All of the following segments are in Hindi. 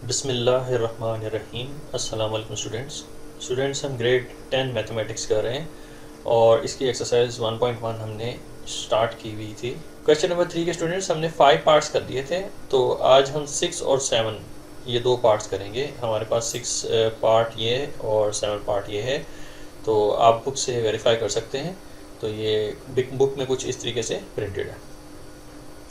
बिस्मिल्लाहिर्रहमानिर्रहीम। अस्सलाम वालेकुम स्टूडेंट्स हम ग्रेड 10 मैथमेटिक्स कर रहे हैं और इसकी एक्सरसाइज 1.1 हमने स्टार्ट की हुई थी। क्वेश्चन नंबर 3 के स्टूडेंट्स हमने 5 पार्ट्स कर दिए थे, तो आज हम 6 और 7 ये दो पार्ट्स करेंगे। हमारे पास 6 पार्ट ये और 7 पार्ट ये है, तो आप बुक से वेरीफाई कर सकते हैं। तो ये बुक में कुछ इस तरीके से प्रिंटेड है।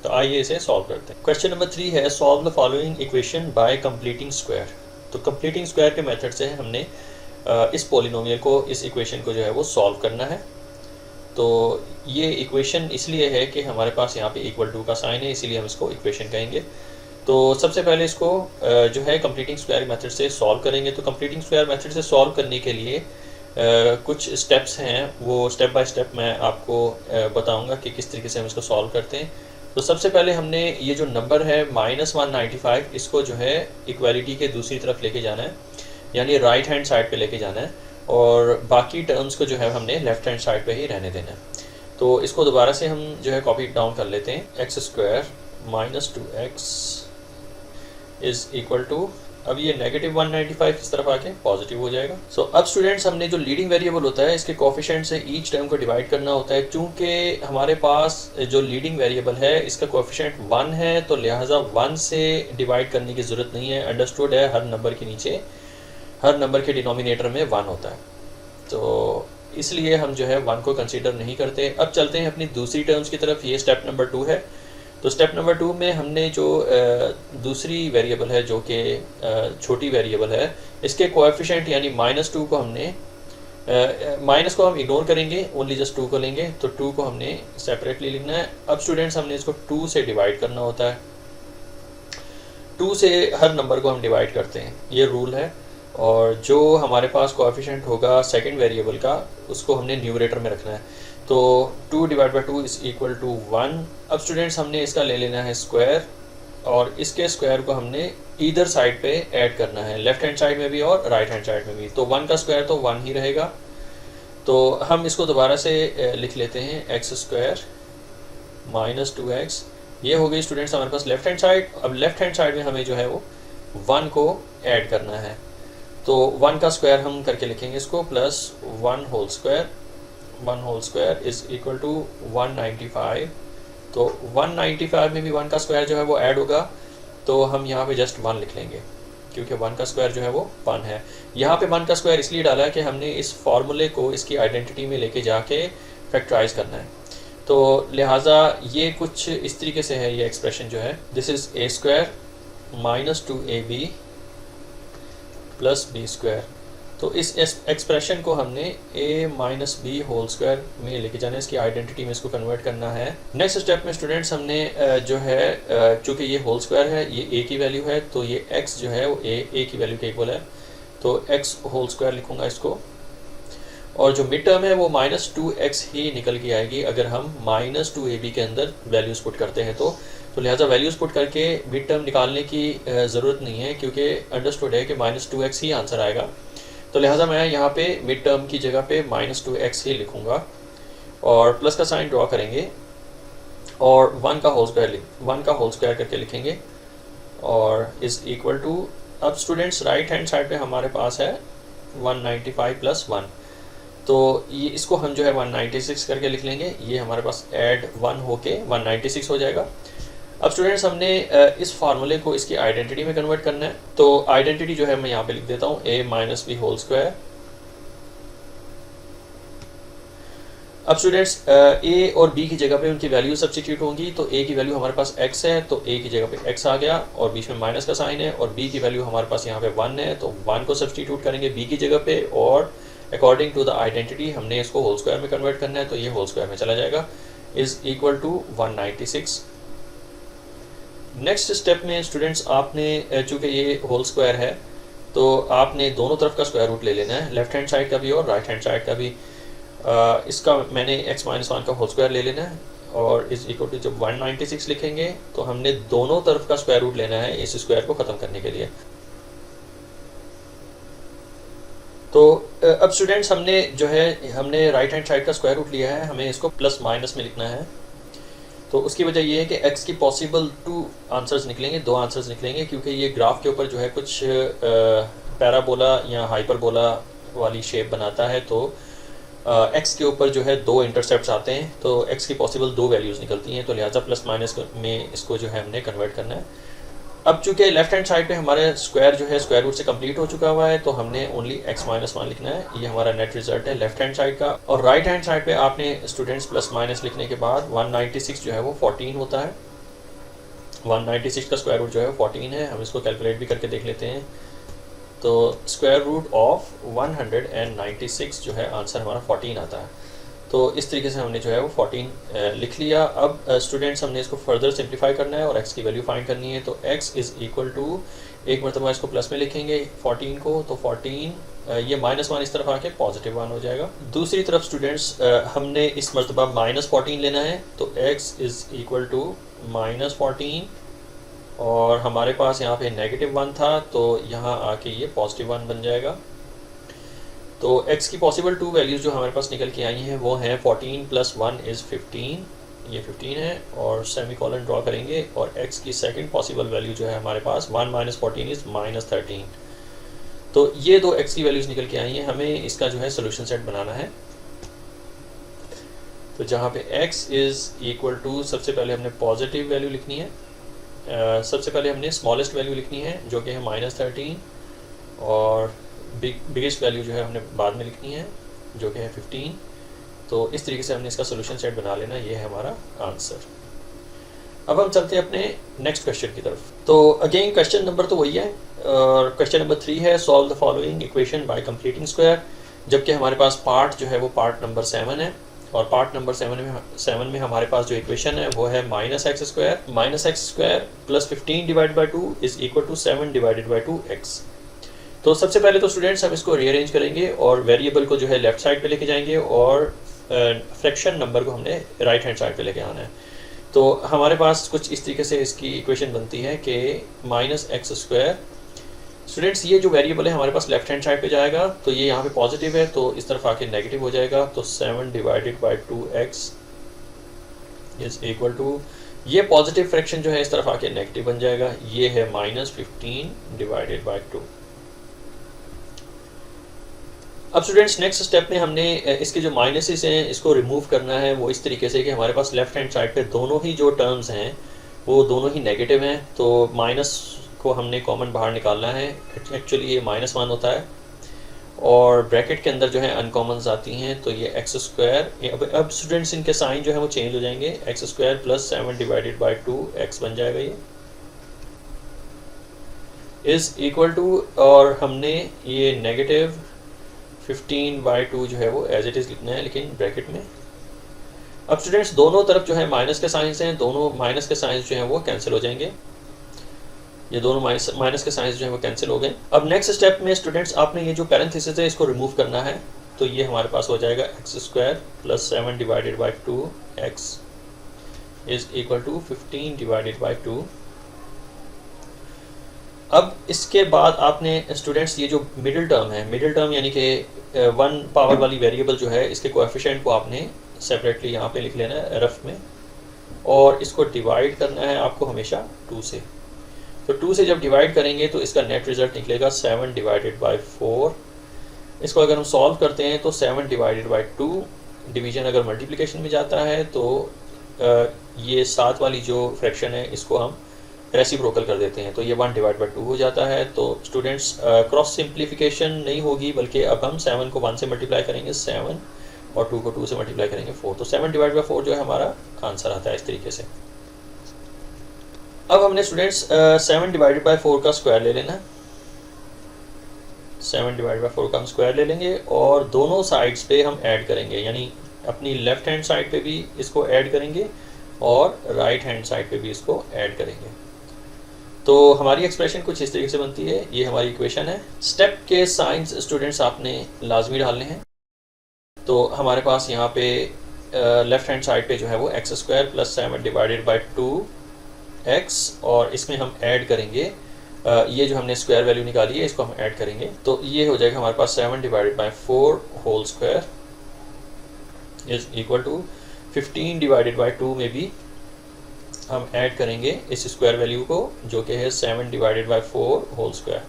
तो आइए इसे सॉल्व करते हैं। क्वेश्चन नंबर 3 है solve the following equation by completing square. तो कंप्लीटिंग स्क्वायर के मेथड से हमने इस पॉलिनोमियल को, इस इक्वेशन को जो है वो सॉल्व करना है। तो ये इक्वेशन इसलिए है कि हमारे पास यहाँ पे इक्वल टू का साइन है, इसीलिए हम इसको इक्वेशन कहेंगे। तो सबसे पहले इसको जो है कंप्लीटिंग स्क्वायर मेथड से सॉल्व करेंगे। तो कंप्लीटिंग स्क्वायर मेथड से सॉल्व करने के लिए कुछ स्टेप्स हैं, वो स्टेप बाय स्टेप मैं आपको बताऊंगा कि किस तरीके से हम इसको सॉल्व करते हैं। तो सबसे पहले हमने ये जो नंबर है -195, इसको जो है इक्वालिटी के दूसरी तरफ लेके जाना है, यानी राइट हैंड साइड पे लेके जाना है, और बाकी टर्म्स को जो है हमने लेफ्ट हैंड साइड पे ही रहने देना है। तो इसको दोबारा से हम जो है कॉपी डाउन कर लेते हैं। x² - 2x is equal to, अब ये -195 इस तरफ आके पॉजिटिव हो जाएगा। सो अब स्टूडेंट्स हमने जो लीडिंग वेरिएबल होता है इसके कोएफिशिएंट से ईच टर्म को डिवाइड करना होता है। चूंकि हमारे पास जो लीडिंग वेरिएबल है इसका कोएफिशिएंट 1 है, तो लिहाजा 1 से डिवाइड करने की ज़रूरत नहीं है। अंडरस्टूड है, हर नंबर के नीचे, हर नंबर के डिनोमिनेटर में 1 होता है, तो इसलिए हम जो है 1 को कंसिडर नहीं करते। अब चलते हैं अपनी दूसरी टर्म्स की तरफ। ये स्टेप नंबर 2 है। तो स्टेप नंबर 2 में हमने जो दूसरी वेरिएबल है, जो कि छोटी वेरिएबल है, इसके कोएफिशिएंट यानी -2 को हमने माइनस को हम इग्नोर करेंगे, ओनली जस्ट 2 को लेंगे। तो 2 को हमने सेपरेटली लिखना है। अब स्टूडेंट्स हमने इसको 2 से डिवाइड करना होता है। 2 से हर नंबर को हम डिवाइड करते हैं, ये रूल है। और जो हमारे पास कोएफिशिएंट होगा सेकंड वेरिएबल का, उसको हमने न्यूमरेटर में रखना है। तो 2 divide by 2 is equal to 1। अब स्टूडेंट्स हमने इसका ले लेना है स्क्वायर, और इसके स्क्वायर को हमने ईदर साइड पे ऐड करना है, लेफ्ट हैंड साइड में भी और राइट हैंड साइड में भी। तो 1 का स्क्वायर तो 1 ही रहेगा। तो हम इसको दोबारा से लिख लेते हैं, x² - 2x। ये हो गई स्टूडेंट्स हमारे पास लेफ्ट हैंड साइड। अब लेफ्ट हैंड साइड में हमें जो है वो 1 को ऐड करना है। तो 1 का स्क्वायर हम करके लिखेंगे इसको, plus 1 whole square is equal to 195। तो 195 में भी 1 का स्क्वायर जो है वो ऐड होगा, तो हम यहाँ पे जस्ट 1 लिख लेंगे, क्योंकि 1 का स्क्वायर जो है वो 1 है। यहाँ पे 1 का स्क्वायर इसलिए डाला है कि हमने इस फार्मूले को इसकी आइडेंटिटी में लेके जाके फैक्टराइज करना है। तो लिहाजा ये कुछ इस तरीके से है, ये एक्सप्रेशन जो है, this is a² - 2ab + b²। तो इस एक्सप्रेशन को हमने a - b होल स्क्वायर में लेके जाना है, इसकी आइडेंटिटी में इसको कन्वर्ट करना है। नेक्स्ट स्टेप में स्टूडेंट्स हमने जो है, चूँकि ये होल स्क्वायर है, ये a की वैल्यू है, तो ये x जो है वो a की वैल्यू के इक्वल है, तो x होल स्क्वायर लिखूँगा इसको। और जो मिड टर्म है वो -2x ही निकल के आएगी अगर हम -2ab के अंदर वैल्यूज़ पुट करते हैं। तो लिहाजा वैल्यूज़ पुट करके मिड टर्म निकालने की ज़रूरत नहीं है, क्योंकि अंडरस्टूड है कि -2x ही आंसर आएगा। तो लिहाजा मैं यहाँ पे मिड टर्म की जगह पे -2x ही लिखूँगा, और प्लस का साइन ड्रॉ करेंगे, और 1 का होल स्क्वायर करके लिखेंगे, और इज़ इक्वल टू, अब स्टूडेंट्स राइट हैंड साइड पे हमारे पास है 195 + 1। तो ये इसको हम जो है 196 करके लिख लेंगे। ये हमारे पास ऐड 1 होके 196 हो जाएगा। अब स्टूडेंट्स हमने इस फार्मूले को इसकी आइडेंटिटी में कन्वर्ट करना है। तो आइडेंटिटी जो है मैं यहाँ पे लिख देता हूँ, a - b होल स्क्वायर। अब स्टूडेंट्स a और b की जगह पे उनकी वैल्यू सब्स्टिट्यूट होंगी। तो a की वैल्यू हमारे पास x है, तो a की जगह पे x आ गया, और बीच में माइनस का साइन है, और b की वैल्यू हमारे पास यहाँ पे 1 है, तो 1 को सब्स्टिट्यूट करेंगे b की जगह पे, और अकॉर्डिंग टू द आइडेंटिटी हमने इसको होल स्क्वायर में कन्वर्ट करना है। तो ये होल स्क्वायर में चला जाएगा, is equal to 196। Next step में स्टूडेंट्स आपने, चूँकि ये होल स्क्वायर है, तो आपने दोनों तरफ का स्क्वायर रूट ले लेना है, लेफ्ट हैंड साइड का भी और राइट हैंड साइड का भी। इसका मैंने x - 1 का होल स्क्वायर ले लेना है, और इज इक्वल टू जब 196 लिखेंगे तो हमने दोनों तरफ का स्क्वायर रूट लेना है इस स्क्वायर को ख़त्म करने के लिए। तो अब स्टूडेंट्स हमने जो है, हमने राइट हैंड साइड का स्क्वायर रूट लिया है, हमें इसको प्लस माइनस में लिखना है। तो उसकी वजह ये है कि x की पॉसिबल 2 आंसर्स निकलेंगे, 2 आंसर्स निकलेंगे, क्योंकि ये ग्राफ के ऊपर जो है कुछ पैराबोला या हाइपरबोला वाली शेप बनाता है। तो x के ऊपर जो है 2 इंटरसेप्ट्स आते हैं, तो x की पॉसिबल 2 वैल्यूज़ निकलती हैं, तो लिहाजा प्लस माइनस में इसको जो है हमने कन्वर्ट करना है। अब चूंकि लेफ्ट हैंड साइड पे हमारे स्क्वायर जो है स्क्वायर रूट से कंप्लीट हो चुका हुआ है, तो हमने ओनली x माइनस 1 लिखना है। ये हमारा नेट रिजल्ट है लेफ्ट हैंड साइड का। और राइट हैंड साइड पे आपने स्टूडेंट्स प्लस माइनस लिखने के बाद 196 जो है वो 14 होता है। 196 का स्क्वायर रूट जो है 14 है। हम इसको कैलकुलेट भी करके देख लेते हैं। तो स्क्वायर रूट ऑफ 196 जो है आंसर हमारा 14 आता है। तो इस तरीके से हमने जो है वो 14 लिख लिया। अब स्टूडेंट्स हमने इसको फर्दर सिंप्लीफाई करना है और x की वैल्यू फाइंड करनी है। तो x इज़ इक्वल टू, एक मरतबा इसको प्लस में लिखेंगे 14 को, तो 14 ये -1 इस तरफ आके +1 हो जाएगा। दूसरी तरफ स्टूडेंट्स हमने इस मरतबा -14 लेना है, तो x इज़ इक्वल टू -14 और हमारे पास यहाँ पे -1 था, तो यहाँ आके ये +1 बन जाएगा। तो x की पॉसिबल 2 वैल्यूज़ जो हमारे पास निकल के आई हैं वो हैं 14 + 1 इज़ 15, ये 15 है, और सेमी कॉलन ड्रॉ करेंगे। और x की सेकंड पॉसिबल वैल्यू जो है हमारे पास 1 - 14 इज़ -13। तो ये 2 x की वैल्यूज़ निकल के आई हैं। हमें इसका जो है सोल्यूशन सेट बनाना है। तो जहाँ पे x इज़ इक्वल टू, सबसे पहले हमने पॉजिटिव वैल्यू लिखनी है। सबसे पहले हमने स्मॉलेस्ट वैल्यू लिखनी है जो कि है -13, और बिगेस्ट वैल्यू जो है हमने बाद में लिखनी है जो कि है 15। तो इस तरीके से हमने इसका सोल्यूशन सेट बना लेना। ये है हमारा आंसर। अब हम चलते हैं अपने नेक्स्ट क्वेश्चन की तरफ। तो अगेन क्वेश्चन नंबर तो वही है, और क्वेश्चन नंबर 3 है solve the following equation by completing square. जबकि हमारे पास पार्ट जो है वो पार्ट नंबर 7 है, और पार्ट नंबर 7 में हमारे पास जो इक्वेशन है वो है -x² plus 15 divide by 2 is equal to 7 divided by 2x। तो सबसे पहले तो स्टूडेंट्स हम इसको रीअरेंज करेंगे और वेरिएबल को जो है लेफ्ट साइड पे लेके जाएंगे, और फ्रैक्शन नंबर को हमने राइट हैंड साइड पे लेके आना है। तो हमारे पास कुछ इस तरीके से इसकी इक्वेशन बनती है कि -x², स्टूडेंट्स ये जो वेरिएबल है हमारे पास लेफ्ट हैंड साइड पे जाएगा, तो ये यहाँ पे पॉजिटिव है, तो इस तरफ आके नेगेटिव हो जाएगा। तो 7 divided by 2x is equal to, ये पॉजिटिव फ्रैक्शन जो है इस तरफ आके नेगेटिव बन जाएगा। ये है -15 डिवाइडेड बाई 2। अब स्टूडेंट्स नेक्स्ट स्टेप में हमने इसके जो माइनसेस हैं इसको रिमूव करना है, वो इस तरीके से कि हमारे पास लेफ्ट हैंड साइड पे दोनों ही जो टर्म्स हैं वो दोनों ही नेगेटिव हैं। तो माइनस को हमने कॉमन बाहर निकालना है। एक्चुअली ये -1 होता है, और ब्रैकेट के अंदर जो है अनकॉमन्स आती हैं, तो ये x²। अब स्टूडेंट्स इनके साइन जो है वो चेंज हो जाएंगे, x² plus 7 divided by 2x बन जाएगा। ये इज़ इक्वल टू, और हमने ये -15/2 जो है वो एज इट इज़ लिखना है, लेकिन ब्रैकेट में। अब स्टूडेंट्स दोनों तरफ जो है माइनस के साइंस हैं, दोनों माइनस के साइंस जो हैं वो कैंसिल हो जाएंगे। ये दोनों माइनस के साइंस जो है वो कैंसिल हो गए। अब नेक्स्ट स्टेप में स्टूडेंट्स आपने ये जो पैरेंथेसिस है इसको रिमूव करना है। तो ये हमारे पास हो जाएगा x² plus 7 divided by 2x is equal to 15 divided by 2। अब इसके बाद आपने स्टूडेंट्स ये जो मिडिल टर्म है, मिडिल टर्म यानी कि 1 पावर वाली वेरिएबल जो है, इसके कोएफिशिएंट को आपने सेपरेटली यहाँ पे लिख लेना है रफ में, और इसको डिवाइड करना है आपको हमेशा 2 से। तो 2 से जब डिवाइड करेंगे तो इसका नेट रिजल्ट निकलेगा 7 डिवाइडेड बाई 4। इसको अगर हम सॉल्व करते हैं तो 7 डिवाइडेड बाई 2, डिवीजन अगर मल्टीप्लिकेशन में जाता है तो ये 7 वाली जो फ्रैक्शन है इसको हम रेसिप्रोकल कर देते हैं, तो ये 1 डिवाइड बाई 2 हो जाता है। तो स्टूडेंट्स क्रॉस सिंप्लीफिकेशन नहीं होगी, बल्कि अब हम 7 को 1 से मल्टीप्लाई करेंगे 7, और 2 को 2 से मल्टीप्लाई करेंगे 4। तो 7 डिवाइड बाई 4 जो है हमारा आंसर आता है इस तरीके से। अब हमने स्टूडेंट्स 7 डिवाइडेड बाई 4 का स्क्वायर ले लेना। 7 डिवाइडेड बाई 4 का हम स्क्वायर ले लेंगे, और दोनों साइड्स पे हम ऐड करेंगे, यानी अपनी लेफ्ट हैंड साइड पे भी इसको ऐड करेंगे और राइट हैंड साइड पे भी इसको ऐड करेंगे। तो हमारी एक्सप्रेशन कुछ इस तरीके से बनती है। ये हमारी इक्वेशन है। स्टेप के साइंस स्टूडेंट्स आपने लाजमी डालने हैं। तो हमारे पास यहाँ पे लेफ्ट हैंड साइड पे जो है वो x² plus 7 divided by 2x, और इसमें हम ऐड करेंगे ये जो हमने स्क्वायर वैल्यू निकाली है इसको हम ऐड करेंगे। तो ये हो जाएगा हमारे पास 7 divided by 4 whole square is equal to 15 divided by 2 में भी हम ऐड करेंगे इस स्क्वायर वैल्यू को, जो कि है 7 डिवाइडेड बाई 4 होल स्क्वायर।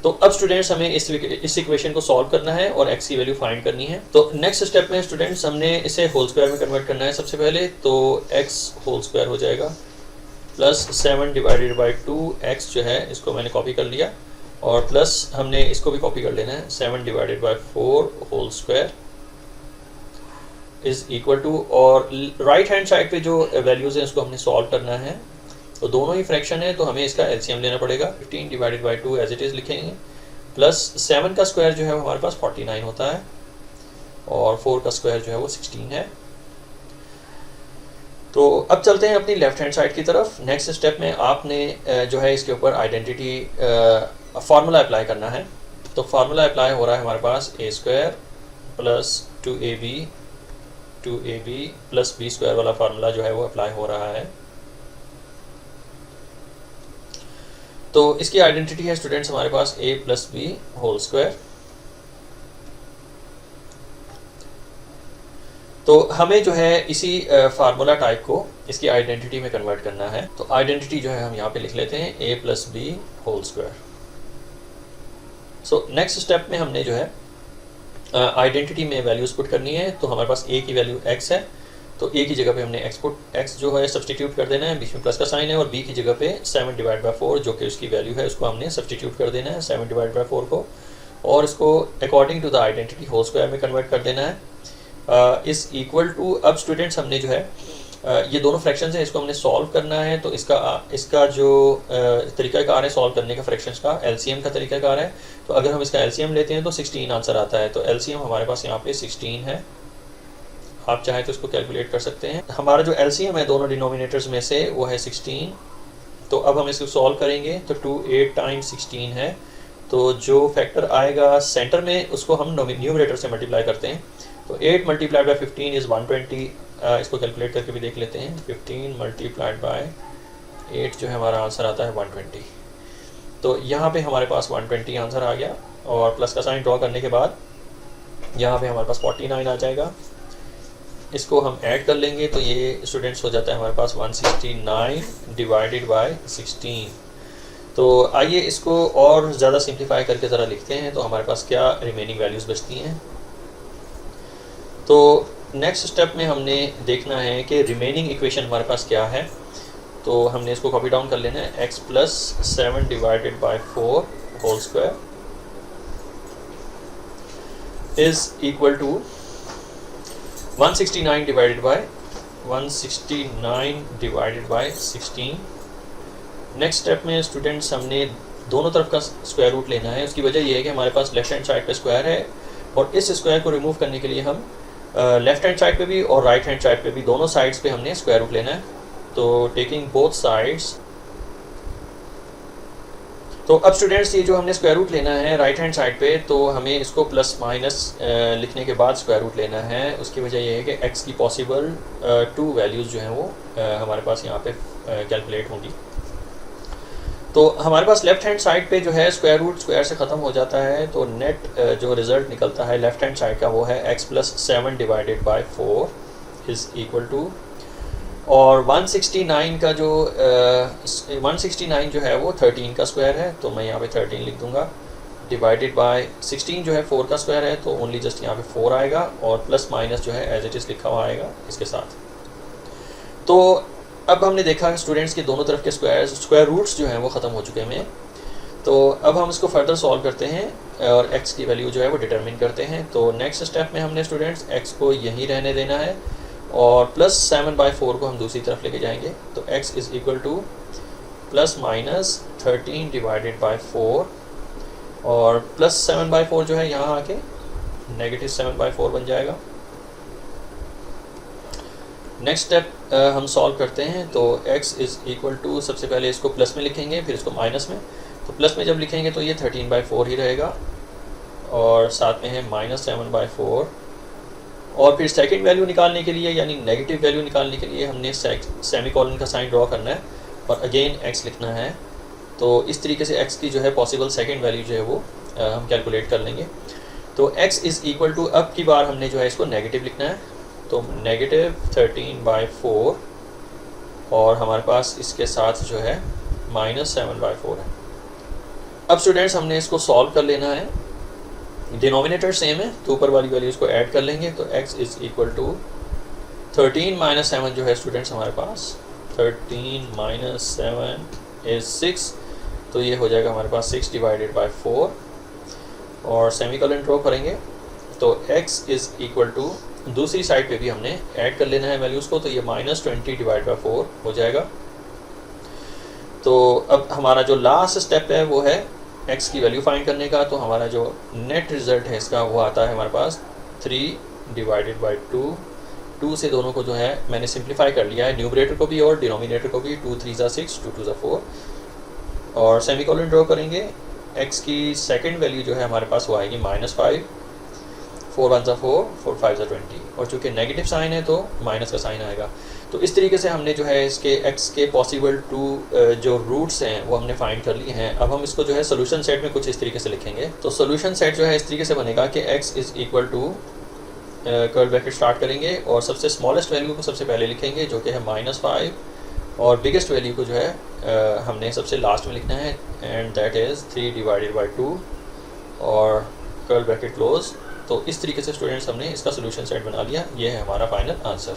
तो अब स्टूडेंट्स हमें इस इक्वेशन को सॉल्व करना है और x की वैल्यू फाइंड करनी है। तो नेक्स्ट स्टेप में स्टूडेंट्स हमने इसे होल स्क्वायर में कन्वर्ट करना है सबसे पहले। तो x होल स्क्वायर हो जाएगा प्लस 7 डिवाइडेड बाई 2x जो है इसको मैंने कॉपी कर लिया, और प्लस हमने इसको भी कॉपी कर लेना है 7 divided by 4 whole square is equal to, और राइट हैंड साइड पे जो वैल्यूज़ हैं उसको हमने सॉल्व करना है। तो दोनों ही फ्रैक्शन है तो हमें इसका एलसीएम लेना पड़ेगा। 15 divided by 2 as it is लिखेंगे, प्लस 7 का स्क्वायर जो है हमारे पास 49 होता है, और 4 का स्क्वायर जो है वो 16 है। तो अब चलते हैं अपनी लेफ्ट हैंड साइड की तरफ। नेक्स्ट स्टेप में आपने जो है इसके ऊपर आइडेंटिटी फार्मूला अप्लाई करना है। तो फार्मूला अप्लाई हो रहा है हमारे पास a square plus 2ab plus b square वाला फार्मूला जो है वो अप्लाई हो रहा है। तो इसकी आइडेंटिटी है स्टूडेंट्स हमारे पास a plus B whole square. तो हमें जो है इसी फार्मूला टाइप को इसकी आइडेंटिटी में कन्वर्ट करना है। तो आइडेंटिटी जो है हम यहाँ पे लिख लेते हैं a plus B whole square. So next step में हमने जो है आइडेंटिटी में वैल्यूज़ पुट करनी है। तो हमारे पास a की वैल्यू x है, तो a की जगह पे हमने x जो है सब्सटीट्यूट कर देना है, बीच में प्लस का साइन है, और b की जगह पे 7 डिवाइड बाई 4 जो कि उसकी वैल्यू है उसको हमने सब्सटीट्यूट कर देना है 7 डिवाइड बाई 4 को, और इसको according to the identity whole square में कन्वर्ट कर देना है। इस इक्वल टू, अब स्टूडेंट्स हमने जो है ये दोनों फ्रैक्शंस हैं, इसको हमने सॉल्व करना है। तो इसका जो तरीक़ाकार है सॉल्व करने का फ्रैक्शंस का, एलसीएम का तरीक़ाकार है। तो अगर हम इसका एलसीएम लेते हैं तो 16 आंसर आता है। तो एलसीएम हमारे पास यहाँ पे 16 है, आप चाहें तो इसको कैलकुलेट कर सकते हैं। हमारा जो एलसीएम है दोनों डिनोमिनेटर्स में से वो है 16। तो अब हम इसको सॉल्व करेंगे तो 2 8 टाइम्स 16 है, तो जो फैक्टर आएगा सेंटर में उसको हम न्यूमरेटर से मल्टीप्लाई करते हैं। तो 8 मल्टीप्लाइड बाई 15 इज़ 120। इसको कैलकुलेट करके भी देख लेते हैं। 15 मल्टीप्लाइड बाय 8 जो है हमारा आंसर आता है 120। तो यहाँ पे हमारे पास 120 आंसर आ गया, और प्लस का साइन ड्रॉ करने के बाद यहाँ पे हमारे पास 49 आ जाएगा। इसको हम ऐड कर लेंगे तो ये स्टूडेंट्स हो जाता है हमारे पास 169 डिवाइडेड बाय 16। तो आइए इसको और ज़्यादा सिंप्लीफाई करके ज़रा लिखते हैं। तो हमारे पास क्या रिमेनिंग वैल्यूज़ बचती हैं। तो नेक्स्ट स्टेप में हमने देखना है कि रिमेनिंग इक्वेशन हमारे पास क्या है। तो हमने इसको कॉपी डाउन कर लेना है। x plus 7 divided by 4 whole square is equal to 169 divided by 16। Next step में स्टूडेंट्स हमने दोनों तरफ का स्क्वायर रूट लेना है। उसकी वजह यह है कि हमारे पास लेफ्ट हैंड साइड पे स्क्वायर है, और इस स्क्वायर को रिमूव करने के लिए हम लेफ्ट हैंड साइड पे भी और राइट हैंड साइड पे भी दोनों साइड्स पे हमने स्क्वायर रूट लेना है। तो टेकिंग बोथ साइड्स, तो अब स्टूडेंट्स ये जो हमने स्क्वायर रूट लेना है राइट हैंड साइड पे, तो हमें इसको प्लस माइनस लिखने के बाद स्क्वायर रूट लेना है। उसकी वजह यह है कि x की पॉसिबल 2 वैल्यूज़ जो हैं वो हमारे पास यहाँ पे कैलकुलेट होंगी। तो हमारे पास लेफ्ट हैंड साइड पे जो है स्क्वायर रूट स्क्वायर से ख़त्म हो जाता है। तो नेट जो रिज़ल्ट निकलता है लेफ्ट हैंड साइड का वो है x plus 7 divided by 4 is equal to, और 169 का जो 169 जो है वो 13 का स्क्वायर है, तो मैं यहाँ पे 13 लिख दूँगा, डिवाइडेड बाय 16 जो है 4 का स्क्वायर है, तो ओनली जस्ट यहाँ पे 4 आएगा, और प्लस माइनस जो है एज इट इज़ लिखा हुआ आएगा इसके साथ। तो अब हमने देखा स्टूडेंट्स के दोनों तरफ के स्क्वायर रूट्स जो हैं वो ख़त्म हो चुके हैं। तो अब हम इसको फर्दर सॉल्व करते हैं और x की वैल्यू जो है वो डिटरमिन करते हैं। तो नेक्स्ट स्टेप में हमने स्टूडेंट्स x को यहीं रहने देना है, और प्लस 7/4 को हम दूसरी तरफ लेके जाएंगे। तो x is equal two plus minus 13 divided by 4, और प्लस 7/4 जो है यहाँ आके नेगेटिव 7/4 बन जाएगा। नेक्स्ट स्टेप हम सॉल्व करते हैं। तो x इज़ इक्वल टू, सबसे पहले इसको प्लस में लिखेंगे फिर इसको माइनस में। तो प्लस में जब लिखेंगे तो ये 13/4 ही रहेगा, और साथ में है माइनस 7/4। और फिर सेकंड वैल्यू निकालने के लिए यानी नेगेटिव वैल्यू निकालने के लिए हमने सेमीकोलन का साइन ड्रॉ करना है और अगेन x लिखना है। तो इस तरीके से x की जो है पॉसिबल सेकंड वैल्यू जो है वो हम कैलकुलेट कर लेंगे। तो x इज़ इक्वल टू, अब की बार हमने जो है इसको नेगेटिव लिखना है। तो -13/4 और हमारे पास इसके साथ जो है -7/4 है। अब स्टूडेंट्स हमने इसको सॉल्व कर लेना है। डिनोमिनेटर सेम है तो ऊपर वाली वैल्यूज़ को ऐड कर लेंगे, तो x इज़ इक्वल टू 13 - 7 जो है स्टूडेंट्स हमारे पास 13 - 7 इज़ 6, तो ये हो जाएगा हमारे पास 6/4 और सेमीकोलन ड्रॉ करेंगे तो x इज़ इक्वल टू दूसरी साइड पे भी हमने ऐड कर लेना है वैल्यूज़ को, तो ये -20/4 हो जाएगा। तो अब हमारा जो लास्ट स्टेप है वो है x की वैल्यू फाइंड करने का। तो हमारा जो नेट रिज़ल्ट है इसका वो आता है हमारे पास 3/2। 2 से दोनों को जो है मैंने सिंप्लीफाई कर लिया है, न्यूमरेटर को भी और डिनोमिनेटर को भी। 2 3 6, 2 2 4 और सेमीकोलन ड्रॉ करेंगे। x की सेकंड वैल्यू जो है हमारे पास वो आएगी -5, 4 1 4, 4 5 20 और चूँकि नेगेटिव साइन है तो माइनस का साइन आएगा। तो इस तरीके से हमने जो है इसके x के पॉसिबल 2 जो रूट्स हैं वो हमने फाइंड कर लिए हैं। अब हम इसको जो है सोल्यूशन सेट में कुछ इस तरीके से लिखेंगे। तो सोल्यूशन सेट जो है इस तरीके से बनेगा कि x is equal to curly bracket start करेंगे और सबसे स्मॉलेस्ट वैल्यू को सबसे पहले लिखेंगे जो कि है -5 और बिगेस्ट वैल्यू को जो है हमने सबसे लास्ट में लिखना है एंड दैट इज़ 3/2 और कर्ली ब्रैकेट क्लोज। तो इस तरीके से स्टूडेंट्स हमने इसका सोल्यूशन सेट बना लिया। ये है हमारा फाइनल आंसर।